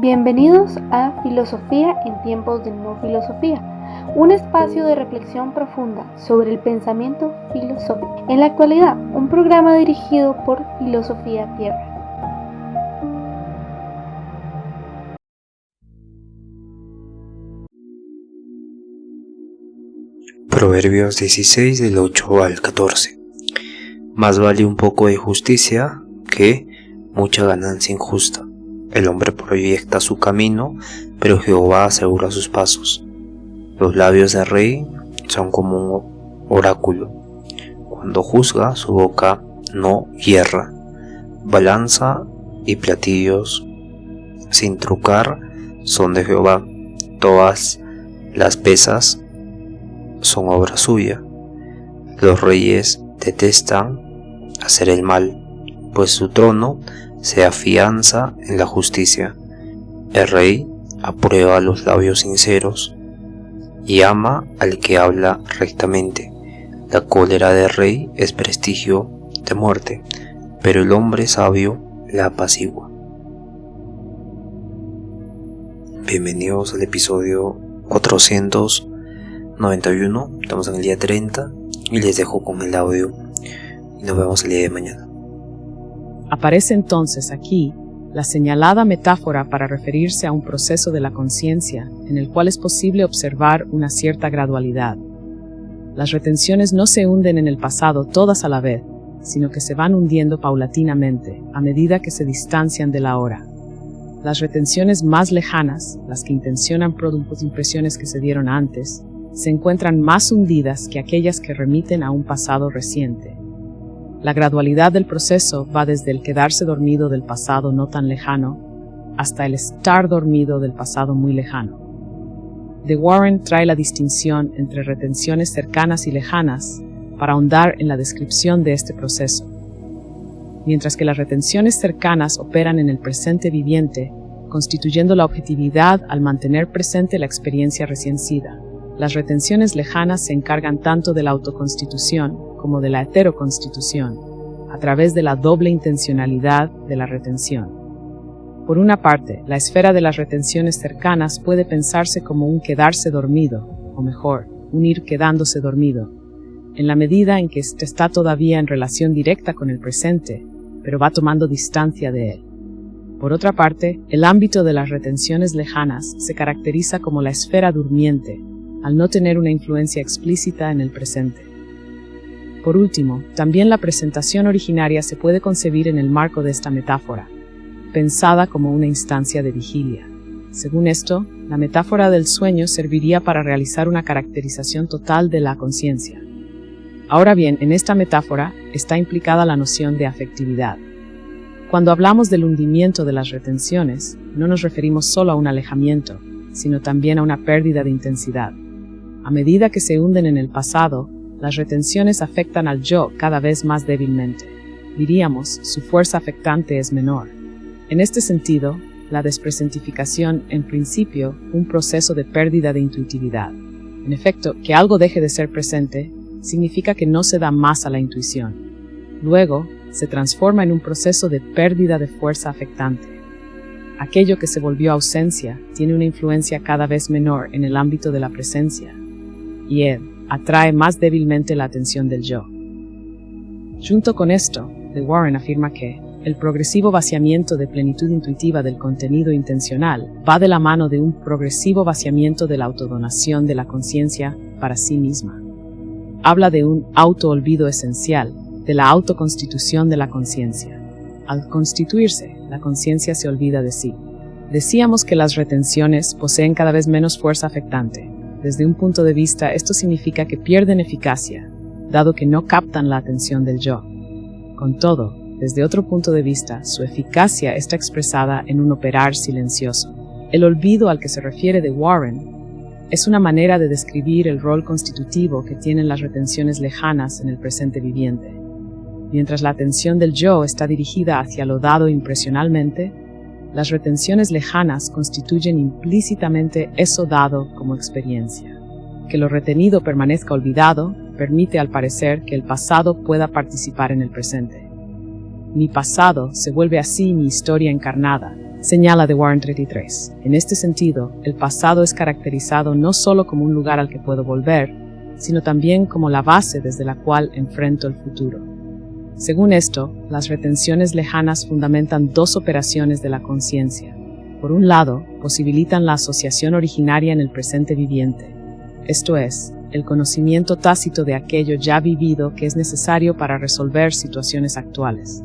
Bienvenidos a Filosofía en tiempos de no filosofía, un espacio de reflexión profunda sobre el pensamiento filosófico. En la actualidad, un programa dirigido por Filosofía Tierra. Proverbios 16 del 8 al 14. Más vale un poco de justicia que mucha ganancia injusta. El hombre proyecta su camino, pero Jehová asegura sus pasos. Los labios del rey son como un oráculo. Cuando juzga, su boca no hierra. Balanza y platillos sin trucar son de Jehová. Todas las pesas son obra suya. Los reyes detestan hacer el mal, pues su trono se afianza en la justicia. El rey aprueba los labios sinceros y ama al que habla rectamente. La cólera del rey es prestigio de muerte, pero el hombre sabio la apacigua. Bienvenidos al episodio 491. Estamos en el día 30 y les dejo con el audio y nos vemos el día de mañana. Aparece entonces aquí la señalada metáfora para referirse a un proceso de la conciencia en el cual es posible observar una cierta gradualidad. Las retenciones no se hunden en el pasado todas a la vez, sino que se van hundiendo paulatinamente a medida que se distancian de la hora. Las retenciones más lejanas, las que intencionan productos de impresiones que se dieron antes, se encuentran más hundidas que aquellas que remiten a un pasado reciente. La gradualidad del proceso va desde el quedarse dormido del pasado no tan lejano hasta el estar dormido del pasado muy lejano. De Warren trae la distinción entre retenciones cercanas y lejanas para ahondar en la descripción de este proceso. Mientras que las retenciones cercanas operan en el presente viviente, constituyendo la objetividad al mantener presente la experiencia recién sida, las retenciones lejanas se encargan tanto de la autoconstitución como de la heteroconstitución, a través de la doble intencionalidad de la retención. Por una parte, la esfera de las retenciones cercanas puede pensarse como un quedarse dormido, o mejor, un ir quedándose dormido, en la medida en que éste está todavía en relación directa con el presente, pero va tomando distancia de él. Por otra parte, el ámbito de las retenciones lejanas se caracteriza como la esfera durmiente, al no tener una influencia explícita en el presente. Por último, también la presentación originaria se puede concebir en el marco de esta metáfora, pensada como una instancia de vigilia. Según esto, la metáfora del sueño serviría para realizar una caracterización total de la conciencia. Ahora bien, en esta metáfora está implicada la noción de afectividad. Cuando hablamos del hundimiento de las retenciones, no nos referimos solo a un alejamiento, sino también a una pérdida de intensidad. A medida que se hunden en el pasado, las retenciones afectan al yo cada vez más débilmente. Diríamos, su fuerza afectante es menor. En este sentido, la despresentificación, en principio, un proceso de pérdida de intuitividad. En efecto, que algo deje de ser presente, significa que no se da más a la intuición. Luego, se transforma en un proceso de pérdida de fuerza afectante. Aquello que se volvió ausencia tiene una influencia cada vez menor en el ámbito de la presencia, y él atrae más débilmente la atención del yo. Junto con esto, de Warren afirma que el progresivo vaciamiento de plenitud intuitiva del contenido intencional va de la mano de un progresivo vaciamiento de la autodonación de la conciencia para sí misma. Habla de un autoolvido esencial, de la autoconstitución de la conciencia. Al constituirse, la conciencia se olvida de sí. Decíamos que las retenciones poseen cada vez menos fuerza afectante. Desde un punto de vista, esto significa que pierden eficacia, dado que no captan la atención del yo. Con todo, desde otro punto de vista, su eficacia está expresada en un operar silencioso. El olvido al que se refiere de Warren es una manera de describir el rol constitutivo que tienen las retenciones lejanas en el presente viviente. Mientras la atención del yo está dirigida hacia lo dado impresionalmente, las retenciones lejanas constituyen implícitamente eso dado como experiencia. Que lo retenido permanezca olvidado permite al parecer que el pasado pueda participar en el presente. Mi pasado se vuelve así mi historia encarnada, Señala de Warren 33. En este sentido, el pasado es caracterizado no solo como un lugar al que puedo volver, sino también como la base desde la cual enfrento el futuro. Según esto, las retenciones lejanas fundamentan dos operaciones de la conciencia. Por un lado, posibilitan la asociación originaria en el presente viviente, esto es, el conocimiento tácito de aquello ya vivido que es necesario para resolver situaciones actuales.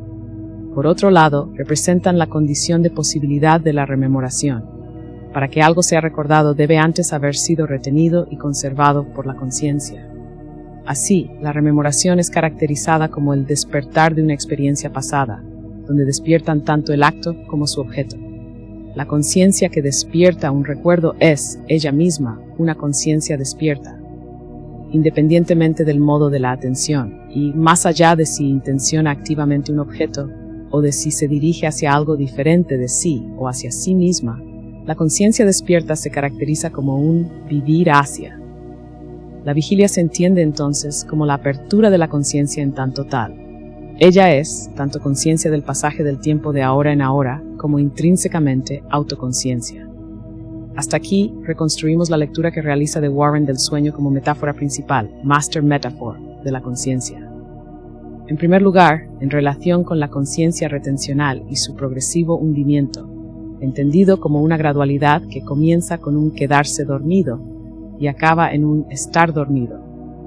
Por otro lado, representan la condición de posibilidad de la rememoración. Para que algo sea recordado debe antes haber sido retenido y conservado por la conciencia. Así, la rememoración es caracterizada como el despertar de una experiencia pasada, donde despiertan tanto el acto como su objeto. La conciencia que despierta un recuerdo es, ella misma, una conciencia despierta, independientemente del modo de la atención, y más allá de si intenciona activamente un objeto, o de si se dirige hacia algo diferente de sí o hacia sí misma, la conciencia despierta se caracteriza como un vivir hacia. La vigilia se entiende entonces como la apertura de la conciencia en tanto tal. Ella es, tanto conciencia del pasaje del tiempo de ahora en ahora, como intrínsecamente autoconciencia. Hasta aquí reconstruimos la lectura que realiza de Warren del sueño como metáfora principal, master metaphor, de la conciencia. En primer lugar, en relación con la conciencia retencional y su progresivo hundimiento, entendido como una gradualidad que comienza con un quedarse dormido y acaba en un estar dormido.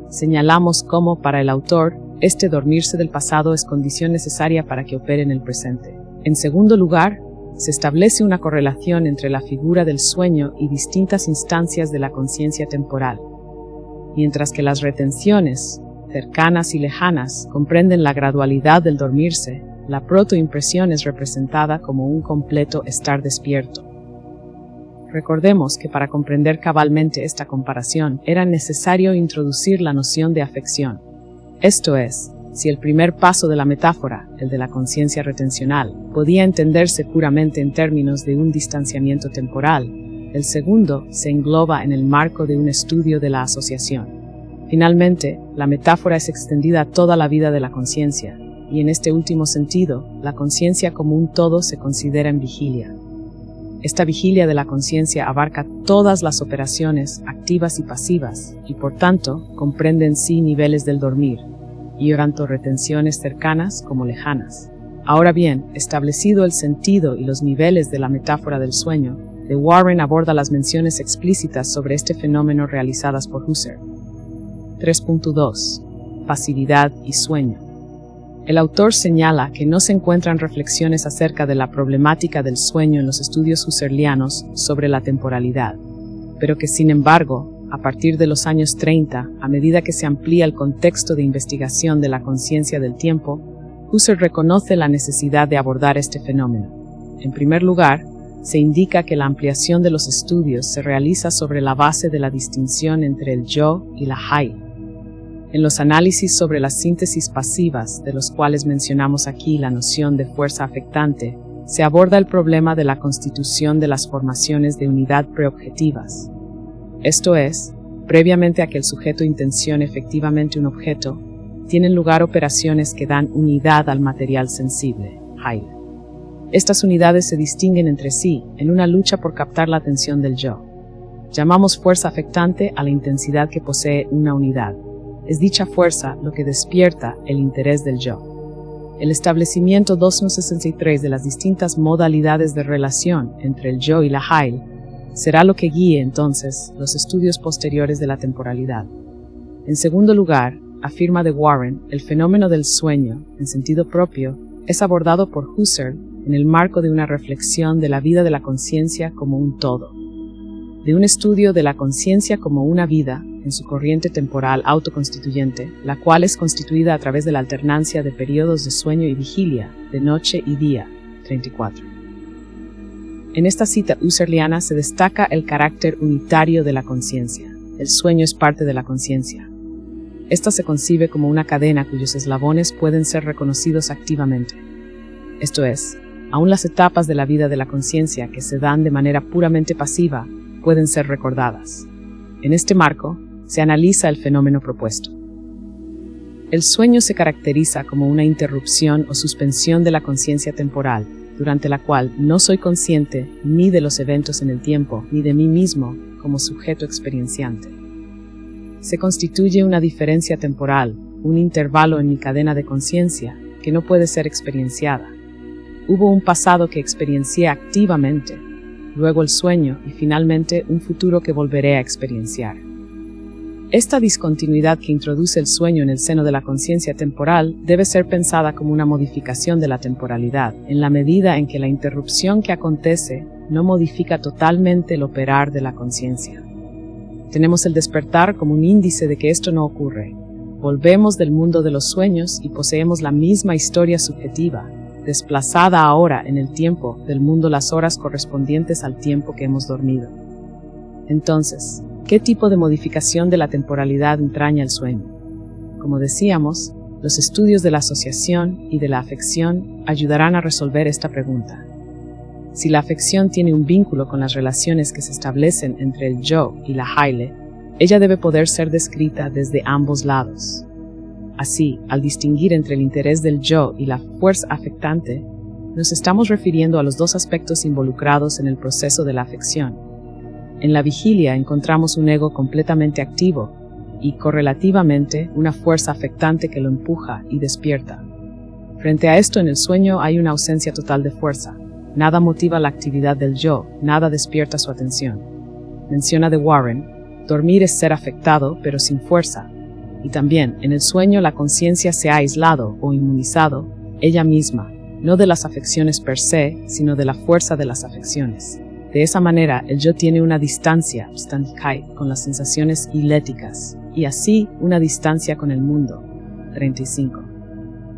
Señalamos cómo, para el autor, este dormirse del pasado es condición necesaria para que opere en el presente. En segundo lugar, se establece una correlación entre la figura del sueño y distintas instancias de la conciencia temporal, mientras que las retenciones, cercanas y lejanas, comprenden la gradualidad del dormirse, la protoimpresión es representada como un completo estar despierto. Recordemos que para comprender cabalmente esta comparación era necesario introducir la noción de afección. Esto es, si el primer paso de la metáfora, el de la conciencia retencional, podía entenderse puramente en términos de un distanciamiento temporal, el segundo se engloba en el marco de un estudio de la asociación. Finalmente, la metáfora es extendida a toda la vida de la conciencia, y en este último sentido, la conciencia como un todo se considera en vigilia. Esta vigilia de la conciencia abarca todas las operaciones activas y pasivas, y por tanto, comprende en sí niveles del dormir, y tanto retenciones cercanas como lejanas. Ahora bien, establecido el sentido y los niveles de la metáfora del sueño, de Warren aborda las menciones explícitas sobre este fenómeno realizadas por Husserl. 3.2. Pasividad y sueño. El autor señala que no se encuentran reflexiones acerca de la problemática del sueño en los estudios husserlianos sobre la temporalidad, pero que sin embargo, a partir de los años 30, a medida que se amplía el contexto de investigación de la conciencia del tiempo, Husserl reconoce la necesidad de abordar este fenómeno. En primer lugar, se indica que la ampliación de los estudios se realiza sobre la base de la distinción entre el yo y la Heil. En los análisis sobre las síntesis pasivas, de los cuales mencionamos aquí la noción de fuerza afectante, se aborda el problema de la constitución de las formaciones de unidad preobjetivas. Esto es, previamente a que el sujeto intencione efectivamente un objeto, tienen lugar operaciones que dan unidad al material sensible, Heil. Estas unidades se distinguen entre sí en una lucha por captar la atención del yo. Llamamos fuerza afectante a la intensidad que posee una unidad. Es dicha fuerza lo que despierta el interés del yo. El establecimiento 263 de las distintas modalidades de relación entre el yo y la Heil será lo que guíe entonces los estudios posteriores de la temporalidad. En segundo lugar, afirma de Warren, el fenómeno del sueño, en sentido propio, es abordado por Husserl en el marco de una reflexión de la vida de la conciencia como un todo, de un estudio de la conciencia como una vida en su corriente temporal autoconstituyente, la cual es constituida a través de la alternancia de periodos de sueño y vigilia, de noche y día. 34. En esta cita husserliana se destaca el carácter unitario de la conciencia. El sueño es parte de la conciencia. Esta se concibe como una cadena cuyos eslabones pueden ser reconocidos activamente. Esto es, aún las etapas de la vida de la conciencia que se dan de manera puramente pasiva pueden ser recordadas. En este marco, se analiza el fenómeno propuesto. El sueño se caracteriza como una interrupción o suspensión de la conciencia temporal, durante la cual no soy consciente ni de los eventos en el tiempo, ni de mí mismo como sujeto experienciante. Se constituye una diferencia temporal, un intervalo en mi cadena de conciencia que no puede ser experienciada. Hubo un pasado que experiencié activamente, luego el sueño y finalmente un futuro que volveré a experienciar. Esta discontinuidad que introduce el sueño en el seno de la conciencia temporal debe ser pensada como una modificación de la temporalidad, en la medida en que la interrupción que acontece no modifica totalmente el operar de la conciencia. Tenemos el despertar como un índice de que esto no ocurre. Volvemos del mundo de los sueños y poseemos la misma historia subjetiva, desplazada ahora en el tiempo del mundo las horas correspondientes al tiempo que hemos dormido. Entonces, ¿qué tipo de modificación de la temporalidad entraña el sueño? Como decíamos, los estudios de la asociación y de la afección ayudarán a resolver esta pregunta. Si la afección tiene un vínculo con las relaciones que se establecen entre el yo y la haile, ella debe poder ser descrita desde ambos lados. Así, al distinguir entre el interés del yo y la fuerza afectante, nos estamos refiriendo a los dos aspectos involucrados en el proceso de la afección. En la vigilia encontramos un ego completamente activo y, correlativamente, una fuerza afectante que lo empuja y despierta. Frente a esto, en el sueño hay una ausencia total de fuerza. Nada motiva la actividad del yo, nada despierta su atención. Menciona de Warren, dormir es ser afectado, pero sin fuerza. Y también, en el sueño la conciencia se ha aislado o inmunizado, ella misma, no de las afecciones per se, sino de la fuerza de las afecciones. De esa manera, el yo tiene una distancia, con las sensaciones iléticas, y así una distancia con el mundo. 35.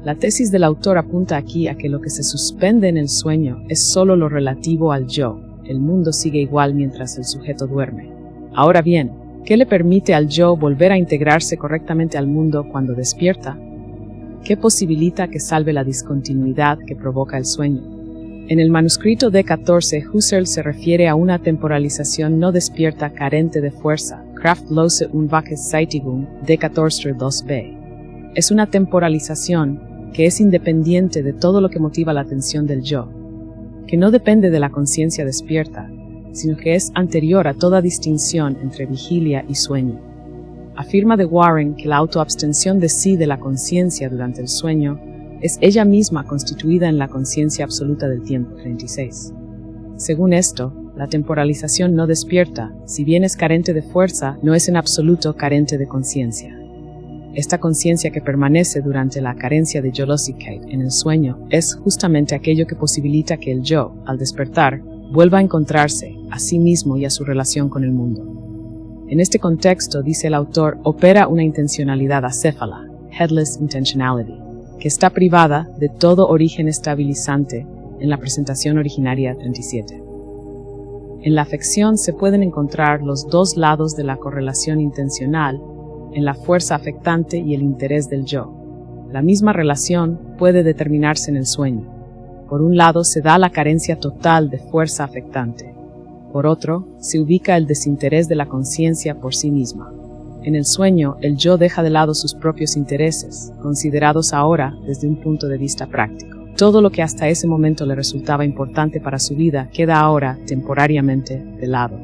La tesis del autor apunta aquí a que lo que se suspende en el sueño es solo lo relativo al yo. El mundo sigue igual mientras el sujeto duerme. Ahora bien, ¿qué le permite al yo volver a integrarse correctamente al mundo cuando despierta? ¿Qué posibilita que salve la discontinuidad que provoca el sueño? En el manuscrito D14, Husserl se refiere a una temporalización no despierta carente de fuerza, kraftlose Unwachszeitigung, D14 2b. Es una temporalización que es independiente de todo lo que motiva la atención del yo, que no depende de la conciencia despierta, sino que es anterior a toda distinción entre vigilia y sueño. Afirma de Warren que la autoabstención de sí de la conciencia durante el sueño es ella misma constituida en la conciencia absoluta del tiempo. 36. Según esto, la temporalización no despierta, si bien es carente de fuerza, no es en absoluto carente de conciencia. Esta conciencia que permanece durante la carencia de Yolosigkeit en el sueño es justamente aquello que posibilita que el yo, al despertar, vuelva a encontrarse a sí mismo y a su relación con el mundo. En este contexto, dice el autor, opera una intencionalidad acéfala, headless intentionality, que está privada de todo origen estabilizante en la presentación originaria 37. En la afección se pueden encontrar los dos lados de la correlación intencional, en la fuerza afectante y el interés del yo. La misma relación puede determinarse en el sueño. Por un lado se da la carencia total de fuerza afectante. Por otro, se ubica el desinterés de la conciencia por sí misma. En el sueño, el yo deja de lado sus propios intereses, considerados ahora desde un punto de vista práctico. Todo lo que hasta ese momento le resultaba importante para su vida queda ahora, temporariamente, de lado.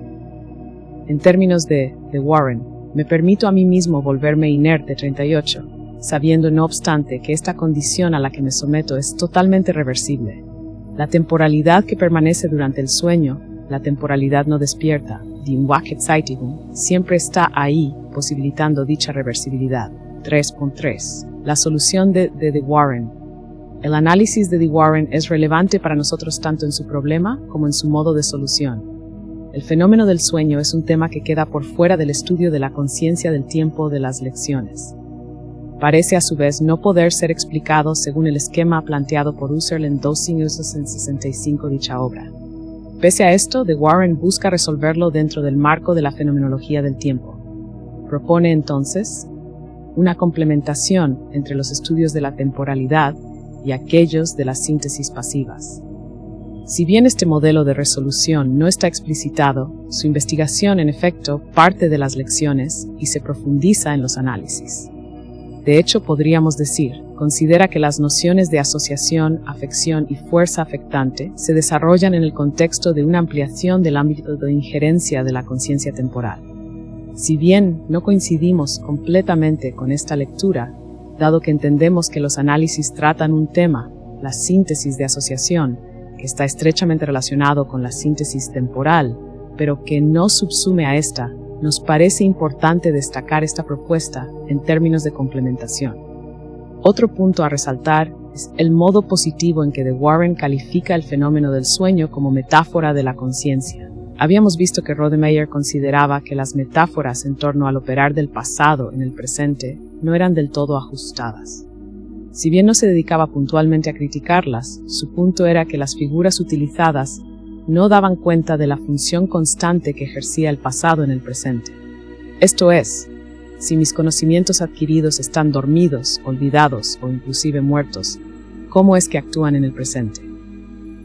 En términos de Warren, me permito a mí mismo volverme inerte 38, sabiendo no obstante que esta condición a la que me someto es totalmente reversible. La temporalidad que permanece durante el sueño, la temporalidad no despierta, die Unwachszeitigung, siempre está ahí, posibilitando dicha reversibilidad. 3.3. La solución de Warren. El análisis de Warren es relevante para nosotros tanto en su problema como en su modo de solución. El fenómeno del sueño es un tema que queda por fuera del estudio de la conciencia del tiempo de las lecciones. Parece a su vez no poder ser explicado según el esquema planteado por Husserl en 265 dicha obra. Pese a esto, de Warren busca resolverlo dentro del marco de la fenomenología del tiempo. Propone entonces una complementación entre los estudios de la temporalidad y aquellos de las síntesis pasivas. Si bien este modelo de resolución no está explicitado, su investigación en efecto parte de las lecciones y se profundiza en los análisis. De hecho, podríamos decir considera que las nociones de asociación, afección y fuerza afectante se desarrollan en el contexto de una ampliación del ámbito de injerencia de la conciencia temporal. Si bien no coincidimos completamente con esta lectura, dado que entendemos que los análisis tratan un tema, la síntesis de asociación, que está estrechamente relacionado con la síntesis temporal, pero que no subsume a esta, nos parece importante destacar esta propuesta en términos de complementación. Otro punto a resaltar es el modo positivo en que de Warren califica el fenómeno del sueño como metáfora de la conciencia. Habíamos visto que Rodemayer consideraba que las metáforas en torno al operar del pasado en el presente no eran del todo ajustadas. Si bien no se dedicaba puntualmente a criticarlas, su punto era que las figuras utilizadas no daban cuenta de la función constante que ejercía el pasado en el presente. Esto es, si mis conocimientos adquiridos están dormidos, olvidados o inclusive muertos, ¿cómo es que actúan en el presente?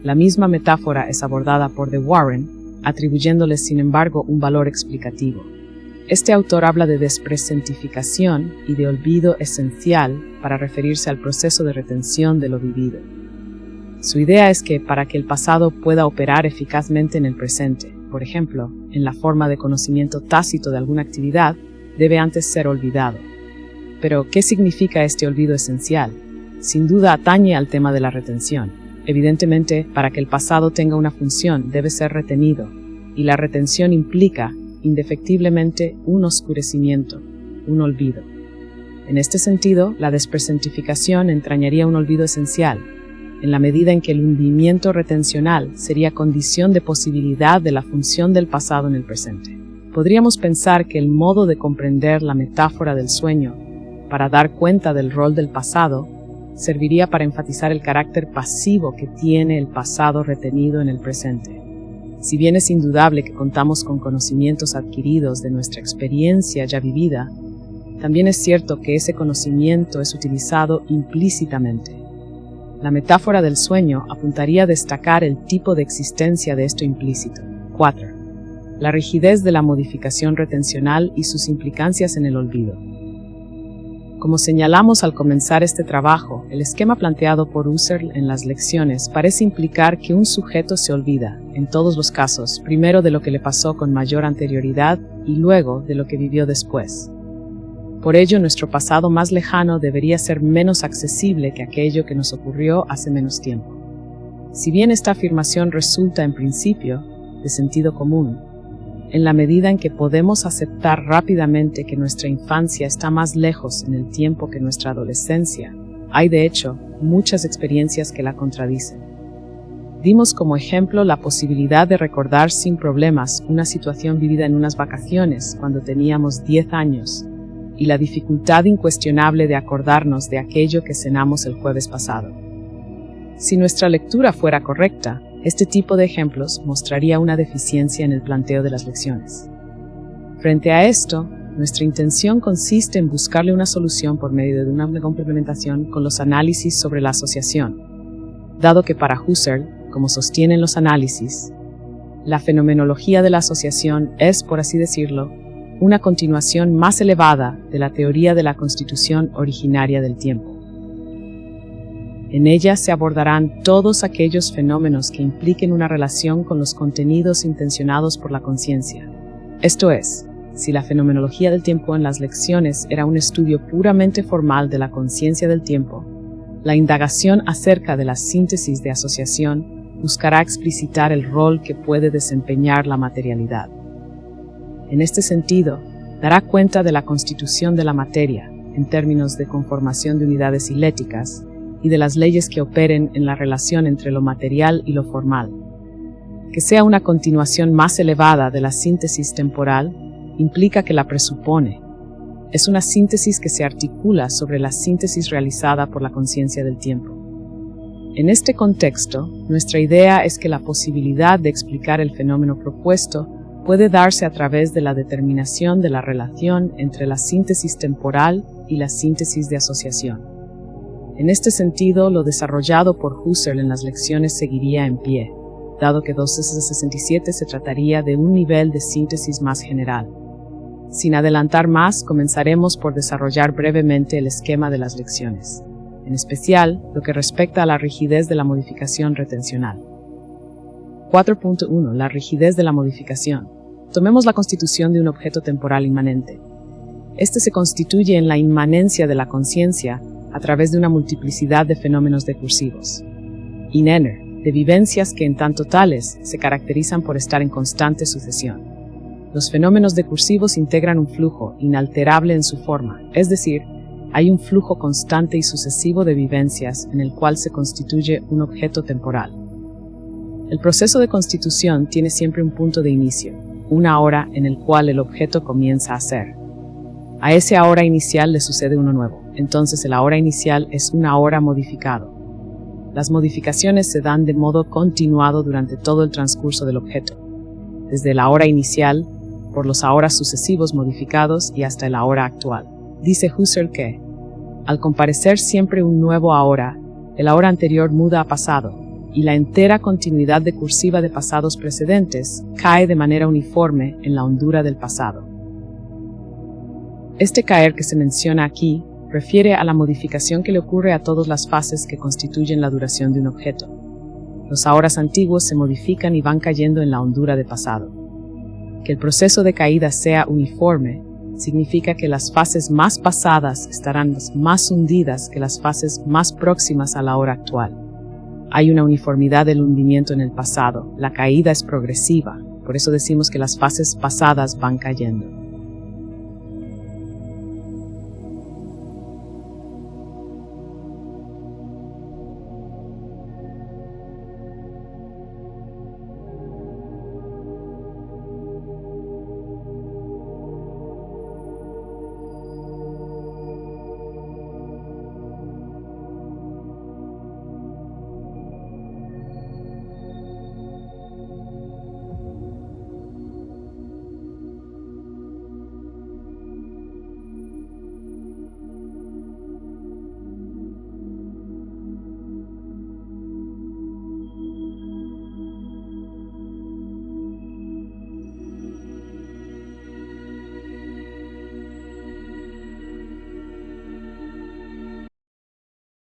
La misma metáfora es abordada por de Warren, atribuyéndoles sin embargo un valor explicativo. Este autor habla de despresentificación y de olvido esencial para referirse al proceso de retención de lo vivido. Su idea es que para que el pasado pueda operar eficazmente en el presente, por ejemplo, en la forma de conocimiento tácito de alguna actividad, debe antes ser olvidado. Pero, ¿qué significa este olvido esencial? Sin duda atañe al tema de la retención. Evidentemente, para que el pasado tenga una función, debe ser retenido, y la retención implica, indefectiblemente, un oscurecimiento, un olvido. En este sentido, la despresentificación entrañaría un olvido esencial, en la medida en que el hundimiento retencional sería condición de posibilidad de la función del pasado en el presente. Podríamos pensar que el modo de comprender la metáfora del sueño, para dar cuenta del rol del pasado, serviría para enfatizar el carácter pasivo que tiene el pasado retenido en el presente. Si bien es indudable que contamos con conocimientos adquiridos de nuestra experiencia ya vivida, también es cierto que ese conocimiento es utilizado implícitamente. La metáfora del sueño apuntaría a destacar el tipo de existencia de esto implícito. 4. La rigidez de la modificación retencional y sus implicancias en el olvido. Como señalamos al comenzar este trabajo, el esquema planteado por Husserl en las lecciones parece implicar que un sujeto se olvida, en todos los casos, primero de lo que le pasó con mayor anterioridad y luego de lo que vivió después. Por ello, nuestro pasado más lejano debería ser menos accesible que aquello que nos ocurrió hace menos tiempo. Si bien esta afirmación resulta, en principio, de sentido común, en la medida en que podemos aceptar rápidamente que nuestra infancia está más lejos en el tiempo que nuestra adolescencia, hay de hecho muchas experiencias que la contradicen. Dimos como ejemplo la posibilidad de recordar sin problemas una situación vivida en unas vacaciones cuando teníamos 10 años, y la dificultad incuestionable de acordarnos de aquello que cenamos el jueves pasado. Si nuestra lectura fuera correcta, este tipo de ejemplos mostraría una deficiencia en el planteo de las lecciones. Frente a esto, nuestra intención consiste en buscarle una solución por medio de una complementación con los análisis sobre la asociación, dado que para Husserl, como sostienen los análisis, la fenomenología de la asociación es, por así decirlo, una continuación más elevada de la teoría de la constitución originaria del tiempo. En ella se abordarán todos aquellos fenómenos que impliquen una relación con los contenidos intencionados por la conciencia. Esto es, si la fenomenología del tiempo en las lecciones era un estudio puramente formal de la conciencia del tiempo, la indagación acerca de la síntesis de asociación buscará explicitar el rol que puede desempeñar la materialidad. En este sentido, dará cuenta de la constitución de la materia, en términos de conformación de unidades iléticas, y de las leyes que operen en la relación entre lo material y lo formal. Que sea una continuación más elevada de la síntesis temporal, implica que la presupone. Es una síntesis que se articula sobre la síntesis realizada por la conciencia del tiempo. En este contexto, nuestra idea es que la posibilidad de explicar el fenómeno propuesto puede darse a través de la determinación de la relación entre la síntesis temporal y la síntesis de asociación. En este sentido, lo desarrollado por Husserl en las lecciones seguiría en pie, dado que 267 se trataría de un nivel de síntesis más general. Sin adelantar más, comenzaremos por desarrollar brevemente el esquema de las lecciones. en especial lo que respecta a la rigidez de la modificación retencional. 4.1. La rigidez de la modificación. Tomemos la constitución de un objeto temporal inmanente. Este se constituye en la inmanencia de la conciencia a través de una multiplicidad de fenómenos decursivos. In ener, de vivencias que en tanto tales se caracterizan por estar en constante sucesión. Los fenómenos decursivos integran un flujo inalterable en su forma, es decir, hay un flujo constante y sucesivo de vivencias en el cual se constituye un objeto temporal. El proceso de constitución tiene siempre un punto de inicio, una hora en el cual el objeto comienza a ser. A ese ahora inicial le sucede uno nuevo, entonces el ahora inicial es un ahora modificado. Las modificaciones se dan de modo continuado durante todo el transcurso del objeto, desde el ahora inicial, por los ahora sucesivos modificados y hasta el ahora actual. Dice Husserl que, al comparecer siempre un nuevo ahora, el ahora anterior muda a pasado, y la entera continuidad decursiva de pasados precedentes cae de manera uniforme en la hondura del pasado. Este caer que se menciona aquí refiere a la modificación que le ocurre a todas las fases que constituyen la duración de un objeto. Los ahoras antiguos se modifican y van cayendo en la hondura de pasado. Que el proceso de caída sea uniforme significa que las fases más pasadas estarán más hundidas que las fases más próximas a la hora actual. Hay una uniformidad del hundimiento en el pasado, la caída es progresiva, por eso decimos que las fases pasadas van cayendo.